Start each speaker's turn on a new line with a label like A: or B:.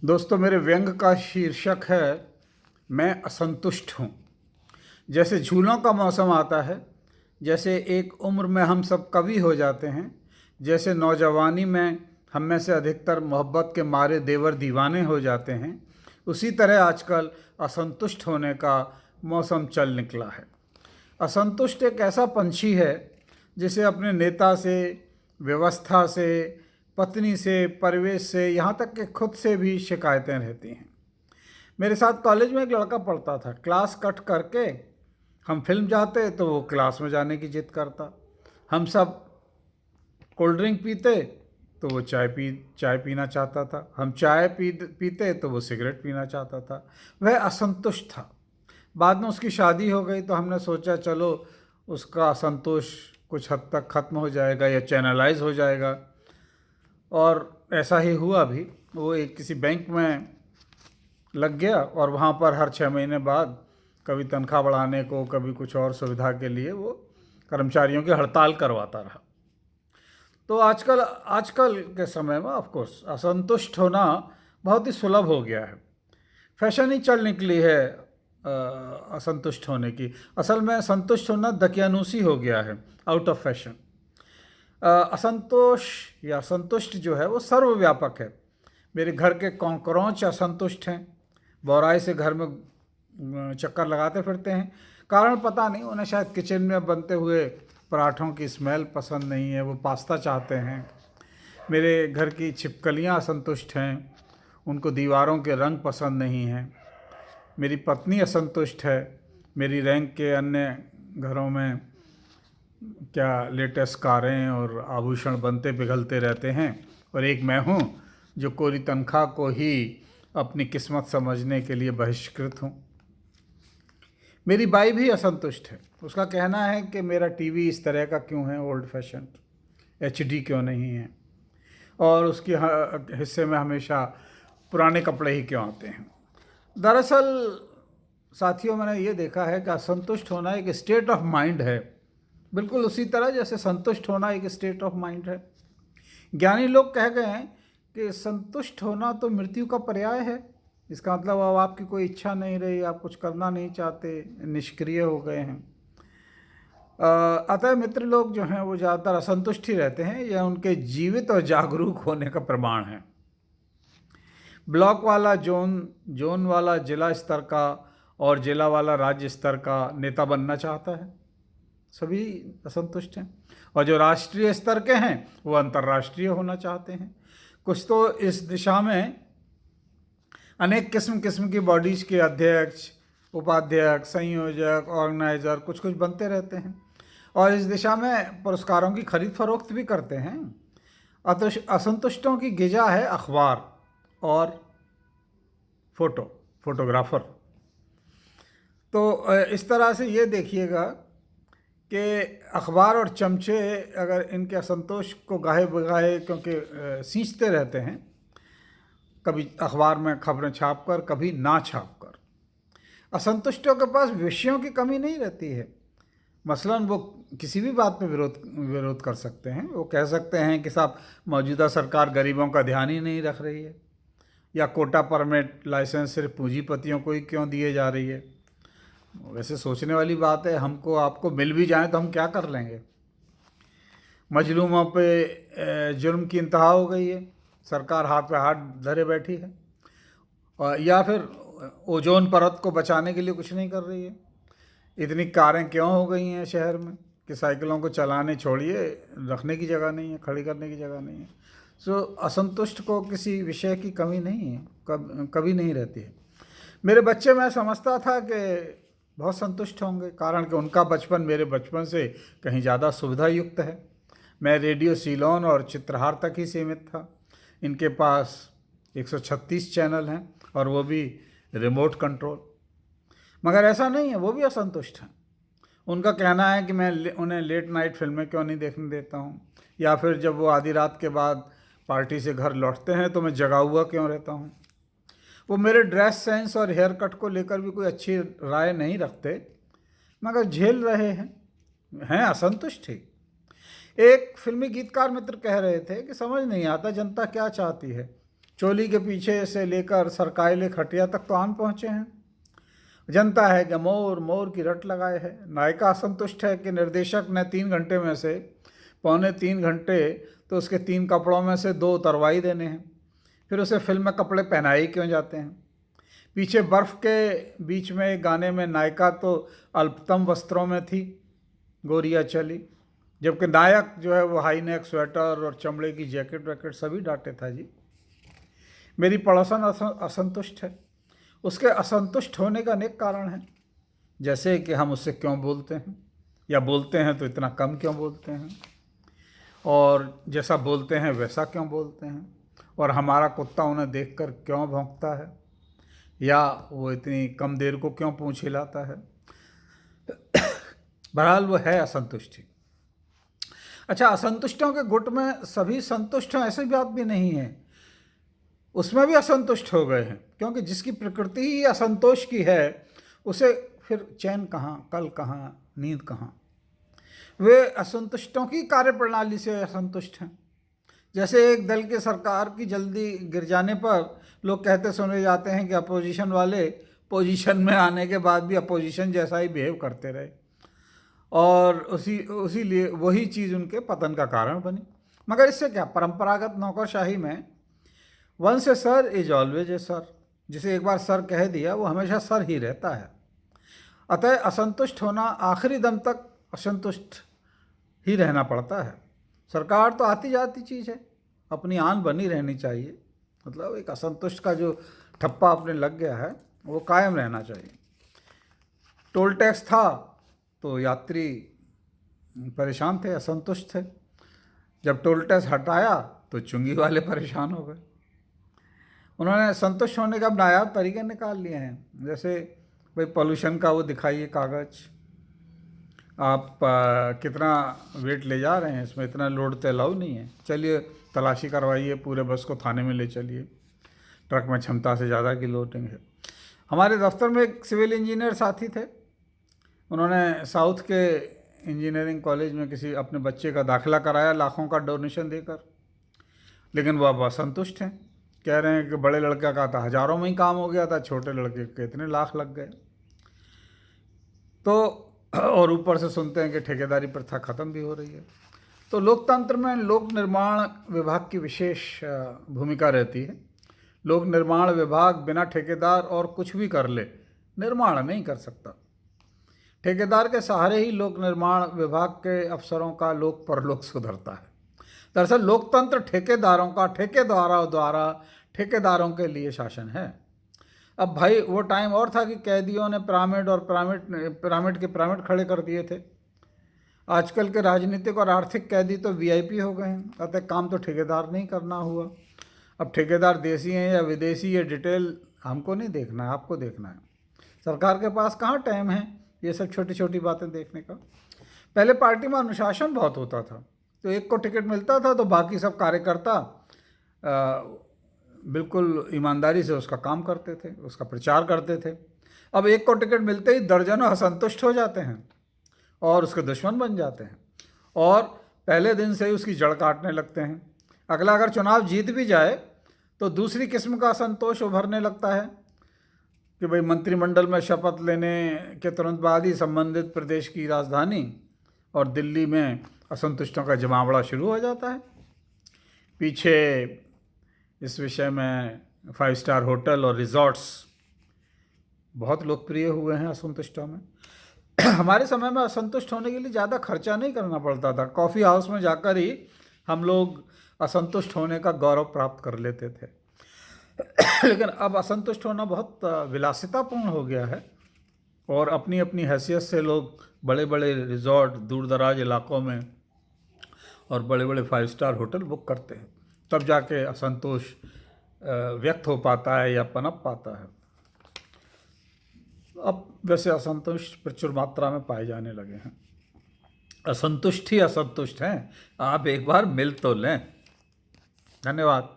A: दोस्तों, मेरे व्यंग का शीर्षक है मैं असंतुष्ट हूँ। जैसे झूलों का मौसम आता है, जैसे एक उम्र में हम सब कवि हो जाते हैं, जैसे नौजवानी में हम में से अधिकतर मोहब्बत के मारे देवर दीवाने हो जाते हैं, उसी तरह आजकल असंतुष्ट होने का मौसम चल निकला है। असंतुष्ट एक ऐसा पंछी है जिसे अपने नेता से, व्यवस्था से, पत्नी से, परिवेश से, यहाँ तक कि खुद से भी शिकायतें रहती हैं। मेरे साथ कॉलेज में एक लड़का पढ़ता था। क्लास कट करके हम फिल्म जाते तो वो क्लास में जाने की जिद करता। हम सब कोल्ड ड्रिंक पीते तो वो चाय पीना चाहता था। हम चाय पीते तो वो सिगरेट पीना चाहता था। वह असंतुष्ट था। बाद में उसकी शादी हो गई तो हमने सोचा चलो उसका असंतोष कुछ हद तक ख़त्म हो जाएगा या चैनलाइज हो जाएगा, और ऐसा ही हुआ भी। वो एक किसी बैंक में लग गया और वहाँ पर हर 6 महीने बाद कभी तनख्वाह बढ़ाने को, कभी कुछ और सुविधा के लिए वो कर्मचारियों की हड़ताल करवाता रहा। तो आजकल आजकल के समय में ऑफ कोर्स असंतुष्ट होना बहुत ही सुलभ हो गया है। फैशन ही चल निकली है असंतुष्ट होने की। असल में संतुष्ट होना दकियानूसी हो गया है, आउट ऑफ फैशन। असंतोष या संतुष्ट जो है वो सर्वव्यापक है। मेरे घर के कॉकरोच असंतुष्ट हैं, बौराई से घर में चक्कर लगाते फिरते हैं। कारण पता नहीं, उन्हें शायद किचन में बनते हुए पराठों की स्मेल पसंद नहीं है, वो पास्ता चाहते हैं। मेरे घर की छिपकलियाँ असंतुष्ट हैं, उनको दीवारों के रंग पसंद नहीं हैं। मेरी पत्नी असंतुष्ट है। मेरी रैंक के अन्य घरों में क्या लेटेस्ट कारें और आभूषण बनते पिघलते रहते हैं, और एक मैं हूँ जो कोरी तनख्वाह को ही अपनी किस्मत समझने के लिए बहिष्कृत हूँ। मेरी बाई भी असंतुष्ट है। उसका कहना है कि मेरा टीवी इस तरह का क्यों है, ओल्ड फैशन, एचडी क्यों नहीं है, और उसके हिस्से में हमेशा पुराने कपड़े ही क्यों आते हैं। दरअसल साथियों, मैंने ये देखा है कि असंतुष्ट होना एक स्टेट ऑफ माइंड है, बिल्कुल उसी तरह जैसे संतुष्ट होना एक स्टेट ऑफ माइंड है। ज्ञानी लोग कह गए हैं कि संतुष्ट होना तो मृत्यु का पर्याय है। इसका मतलब अब आपकी कोई इच्छा नहीं रही, आप कुछ करना नहीं चाहते, निष्क्रिय हो गए हैं। अतः मित्र लोग जो हैं वो ज़्यादातर असंतुष्ट ही रहते हैं। यह उनके जीवित और जागरूक होने का प्रमाण है। ब्लॉक वाला जोन वाला जिला स्तर का, और जिला वाला राज्य स्तर का नेता बनना चाहता है। सभी असंतुष्ट हैं। और जो राष्ट्रीय स्तर के हैं वो अंतर्राष्ट्रीय होना चाहते हैं। कुछ तो इस दिशा में अनेक किस्म किस्म की बॉडीज़ के अध्यक्ष, उपाध्यक्ष, संयोजक, ऑर्गेनाइज़र कुछ कुछ बनते रहते हैं, और इस दिशा में पुरस्कारों की खरीद फरोख्त भी करते हैं। असंतुष्टों की गिजा है अखबार और फोटोग्राफर। तो इस तरह से ये देखिएगा कि अखबार और चमचे अगर इनके असंतोष को गाहे बगाहे क्योंकि सींचते रहते हैं, कभी अखबार में खबरें छाप कर, कभी ना छाप कर। असंतुष्टों के पास विषयों की कमी नहीं रहती है। मसलन वो किसी भी बात पे विरोध कर सकते हैं। वो कह सकते हैं कि साहब मौजूदा सरकार गरीबों का ध्यान ही नहीं रख रही है, या कोटा परमिट लाइसेंस सिर्फ पूंजीपतियों को ही क्यों दिए जा रही है। वैसे सोचने वाली बात है, हमको आपको मिल भी जाए तो हम क्या कर लेंगे। मजलूमों पे जुर्म की इंतहा हो गई है, सरकार हाथ पे हाथ धरे बैठी है, और या फिर ओजोन परत को बचाने के लिए कुछ नहीं कर रही है। इतनी कारें क्यों हो गई हैं शहर में कि साइकिलों को चलाने छोड़िए, रखने की जगह नहीं है, खड़ी करने की जगह नहीं है। सो असंतुष्ट को किसी विषय की कमी नहीं है, कभी नहीं रहती है। मेरे बच्चे, मैं समझता था कि बहुत संतुष्ट होंगे, कारण कि उनका बचपन मेरे बचपन से कहीं ज़्यादा सुविधा युक्त है। मैं रेडियो सीलोन और चित्रहार तक ही सीमित था। इनके पास 136 चैनल हैं, और वो भी रिमोट कंट्रोल। मगर ऐसा नहीं है, वो भी असंतुष्ट हैं। उनका कहना है कि मैं उन्हें लेट नाइट फिल्में क्यों नहीं देखने देता हूँ, या फिर जब वो आधी रात के बाद पार्टी से घर लौटते हैं तो मैं जगा हुआ क्यों रहता हूँ। वो मेरे ड्रेस सेंस और हेयर कट को लेकर भी कोई अच्छी राय नहीं रखते, मगर झेल रहे हैं असंतुष्ट ही। एक फिल्मी गीतकार मित्र कह रहे थे कि समझ नहीं आता जनता क्या चाहती है। चोली के पीछे से लेकर सरकायले खटिया तक तो आन पहुँचे हैं। जनता है कि मोर मोर की रट लगाए है। नायिका असंतुष्ट है कि निर्देशक ने 3 घंटे में से 2.25 घंटे तो उसके 3 कपड़ों में से 2 उतरवाई देने हैं, फिर उसे फिल्म में कपड़े पहनाए क्यों जाते हैं। पीछे बर्फ़ के बीच में एक गाने में नायिका तो अल्पतम वस्त्रों में थी, गोरिया चली, जबकि नायक जो है वो हाई नेक स्वेटर और चमड़े की जैकेट वैकेट सभी डांटे था जी। मेरी पड़ोसन असंतुष्ट है। उसके असंतुष्ट होने का अनेक कारण है, जैसे कि हम उससे क्यों बोलते हैं, या बोलते हैं तो इतना कम क्यों बोलते हैं, और जैसा बोलते हैं वैसा क्यों बोलते हैं, और हमारा कुत्ता उन्हें देखकर क्यों भौंकता है, या वो इतनी कम देर को क्यों पूंछ हिलाता है। बहरहाल वो है असंतुष्टि। अच्छा, असंतुष्टों के गुट में सभी संतुष्ट हैं ऐसी बात भी नहीं है, उसमें भी असंतुष्ट हो गए हैं, क्योंकि जिसकी प्रकृति ही असंतोष की है उसे फिर चैन कहाँ, कल कहाँ, नींद कहाँ। वे असंतुष्टों की कार्यप्रणाली से असंतुष्ट हैं। जैसे एक दल की सरकार की जल्दी गिर जाने पर लोग कहते सुने जाते हैं कि अपोजिशन वाले पोजीशन में आने के बाद भी अपोजिशन जैसा ही बिहेव करते रहे, और उसी लिए वही चीज़ उनके पतन का कारण बनी। मगर इससे क्या, परंपरागत नौकरशाही में once a sir is always a sir, जिसे एक बार सर कह दिया वो हमेशा सर ही रहता है। अतः असंतुष्ट होना आखिरी दम तक असंतुष्ट ही रहना पड़ता है। सरकार तो आती जाती चीज़ है, अपनी आन बनी रहनी चाहिए। मतलब एक असंतुष्ट का जो ठप्पा अपने लग गया है वो कायम रहना चाहिए। टोल टैक्स था तो यात्री परेशान थे, असंतुष्ट थे। जब टोल टैक्स हटाया तो चुंगी वाले परेशान हो गए। उन्होंने संतुष्ट होने का नायाब तरीके निकाल लिए हैं, जैसे भाई पोल्यूशन का वो दिखाइए कागज़, आप कितना वेट ले जा रहे हैं, इसमें इतना लोड तो अलाउ नहीं है, चलिए तलाशी करवाइए, पूरे बस को थाने में ले चलिए, ट्रक में क्षमता से ज़्यादा की लोडिंग है। हमारे दफ्तर में एक सिविल इंजीनियर साथी थे, उन्होंने साउथ के इंजीनियरिंग कॉलेज में किसी अपने बच्चे का दाखिला कराया लाखों का डोनेशन देकर, लेकिन वो अब असंतुष्ट हैं। कह रहे हैं कि बड़े लड़के का था हज़ारों में ही काम हो गया था, छोटे लड़के के इतने लाख लग गए। तो और ऊपर से सुनते हैं कि ठेकेदारी प्रथा ख़त्म भी हो रही है। तो लोकतंत्र में लोक निर्माण विभाग की विशेष भूमिका रहती है। लोक निर्माण विभाग बिना ठेकेदार और कुछ भी कर ले निर्माण नहीं कर सकता। ठेकेदार के सहारे ही लोक निर्माण विभाग के अफसरों का लोक परलोक सुधरता है। दरअसल लोकतंत्र ठेकेदारों का ठेकेदारों द्वारा ठेकेदारों के लिए शासन है। अब भाई वो टाइम और था कि कैदियों ने पिरामिड के पिरामिड खड़े कर दिए थे। आजकल के राजनीतिक और आर्थिक कैदी तो वीआईपी हो गए हैं, अतः काम तो ठेकेदार नहीं करना हुआ। अब ठेकेदार देसी हैं या विदेशी, ये डिटेल हमको नहीं देखना है, आपको देखना है। सरकार के पास कहाँ टाइम है ये सब छोटी छोटी बातें देखने का। पहले पार्टी में अनुशासन बहुत होता था, तो एक को टिकट मिलता था तो बाकी सब कार्यकर्ता बिल्कुल ईमानदारी से उसका काम करते थे, उसका प्रचार करते थे। अब एक को टिकट मिलते ही दर्जनों असंतुष्ट हो जाते हैं और उसके दुश्मन बन जाते हैं, और पहले दिन से ही उसकी जड़ काटने लगते हैं। अगला अगर चुनाव जीत भी जाए तो दूसरी किस्म का असंतोष उभरने लगता है कि भाई मंत्रिमंडल में शपथ लेने के तुरंत बाद ही संबंधित प्रदेश की राजधानी और दिल्ली में असंतुष्टों का जमावड़ा शुरू हो जाता है। पीछे इस विषय में 5 स्टार होटल और रिजॉर्ट्स बहुत लोकप्रिय हुए हैं असंतुष्टों में। हमारे समय में असंतुष्ट होने के लिए ज़्यादा खर्चा नहीं करना पड़ता था, कॉफ़ी हाउस में जाकर ही हम लोग असंतुष्ट होने का गौरव प्राप्त कर लेते थे। लेकिन अब असंतुष्ट होना बहुत विलासितापूर्ण हो गया है, और अपनी अपनी हैसियत से लोग बड़े बड़े रिजॉर्ट दूर दराज इलाकों में और बड़े बड़े 5 स्टार होटल बुक करते हैं, तब जाके असंतोष व्यक्त हो पाता है या पनप पाता है। अब वैसे असंतोष प्रचुर मात्रा में पाए जाने लगे हैं। असंतुष्ट ही असंतुष्ट हैं, आप एक बार मिल तो लें। धन्यवाद।